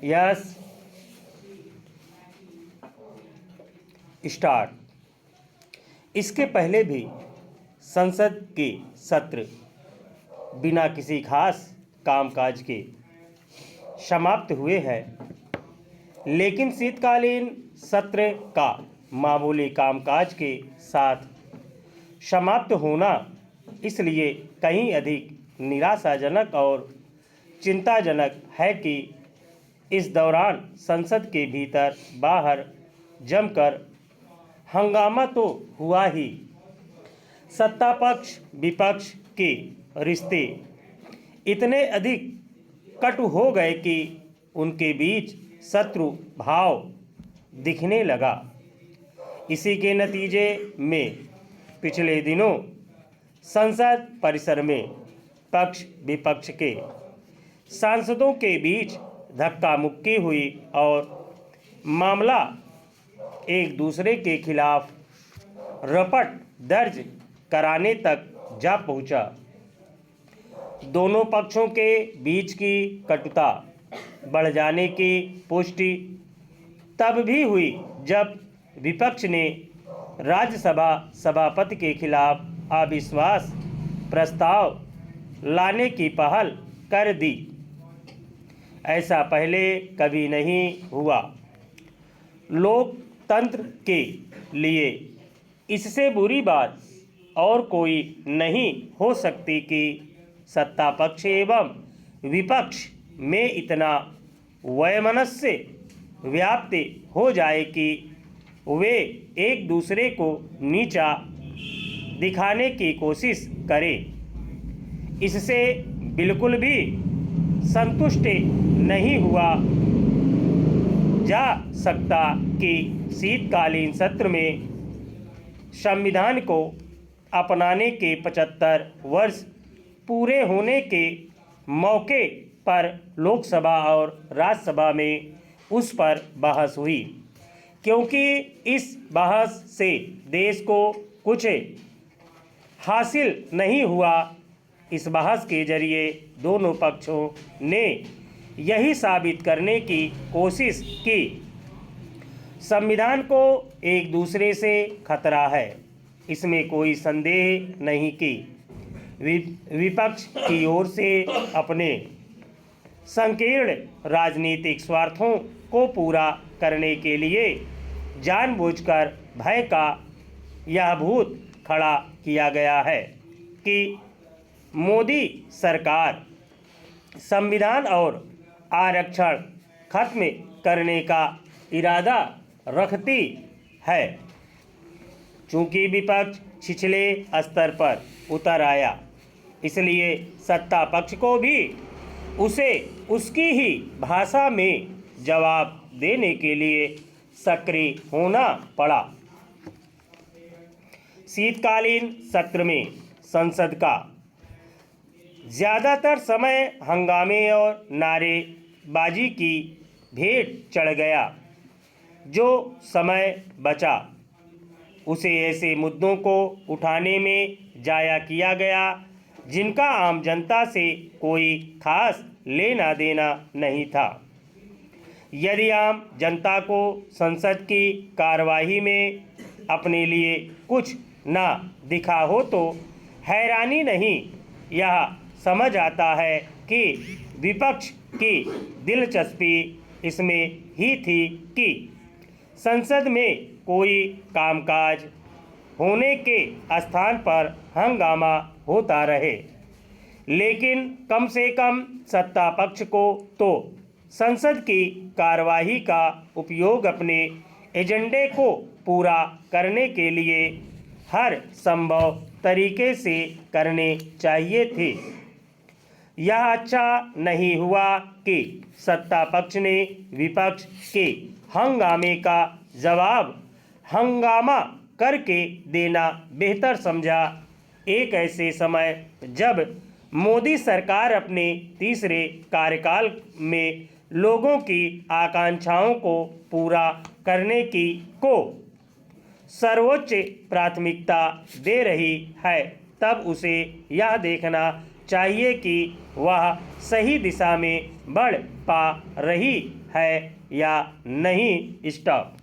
Yes start. इसके पहले भी संसद के सत्र बिना किसी खास कामकाज के समाप्त हुए हैं, लेकिन शीतकालीन सत्र का मामूली कामकाज के साथ समाप्त होना इसलिए कहीं अधिक निराशाजनक और चिंताजनक है कि इस दौरान संसद के भीतर बाहर जमकर हंगामा तो हुआ ही, सत्ता पक्ष विपक्ष के रिश्ते इतने अधिक कटु हो गए कि उनके बीच शत्रु भाव दिखने लगा। इसी के नतीजे में पिछले दिनों संसद परिसर में पक्ष विपक्ष के सांसदों के बीच धक्का मुक्की हुई और मामला एक दूसरे के खिलाफ रपट दर्ज कराने तक जा पहुंचा। दोनों पक्षों के बीच की कटुता बढ़ जाने की पुष्टि तब भी हुई जब विपक्ष ने राज्यसभा सभापति के खिलाफ अविश्वास प्रस्ताव लाने की पहल कर दी। ऐसा पहले कभी नहीं हुआ। लोकतंत्र के लिए इससे बुरी बात और कोई नहीं हो सकती कि सत्ता पक्ष एवं विपक्ष में इतना वैमनस्य व्याप्त हो जाए कि वे एक दूसरे को नीचा दिखाने की कोशिश करें। इससे बिल्कुल भी संतुष्ट नहीं हुआ जा सकता कि शीतकालीन सत्र में संविधान को अपनाने के 75 वर्ष पूरे होने के मौके पर लोकसभा और राज्यसभा में उस पर बहस हुई, क्योंकि इस बहस से देश को कुछ हासिल नहीं हुआ। इस बहस के जरिए दोनों पक्षों ने यही साबित करने की कोशिश की संविधान को एक दूसरे से खतरा है, इसमें कोई संदेह नहीं कि विपक्ष की ओर से अपने संकीर्ण राजनीतिक स्वार्थों को पूरा करने के लिए जानबूझकर भय का यह भूत खड़ा किया गया है कि मोदी सरकार संविधान और आरक्षण खत्म करने का इरादा रखती है। चूंकि विपक्ष छिछले स्तर पर उतर आया, इसलिए सत्ता पक्ष को भी उसे उसकी ही भाषा में जवाब देने के लिए सक्रिय होना पड़ा। शीतकालीन सत्र में संसद का ज़्यादातर समय हंगामे और नारेबाजी की भेंट चढ़ गया। जो समय बचा उसे ऐसे मुद्दों को उठाने में जाया किया गया जिनका आम जनता से कोई खास लेना देना नहीं था। यदि आम जनता को संसद की कार्यवाही में अपने लिए कुछ ना दिखा हो तो हैरानी नहीं, यह समझ आता है कि विपक्ष की दिलचस्पी इसमें ही थी कि संसद में कोई कामकाज होने के स्थान पर हंगामा होता रहे, लेकिन कम से कम सत्ता पक्ष को तो संसद की कार्यवाही का उपयोग अपने एजेंडे को पूरा करने के लिए हर संभव तरीके से करने चाहिए थे। यह अच्छा नहीं हुआ कि सत्ता पक्ष ने विपक्ष के हंगामे का जवाब हंगामा करके देना बेहतर समझा। एक ऐसे समय जब मोदी सरकार अपने तीसरे कार्यकाल में लोगों की आकांक्षाओं को पूरा करने को सर्वोच्च प्राथमिकता दे रही है, तब उसे यह देखना चाहिए कि वह सही दिशा में बढ़ पा रही है या नहीं। स्टॉप।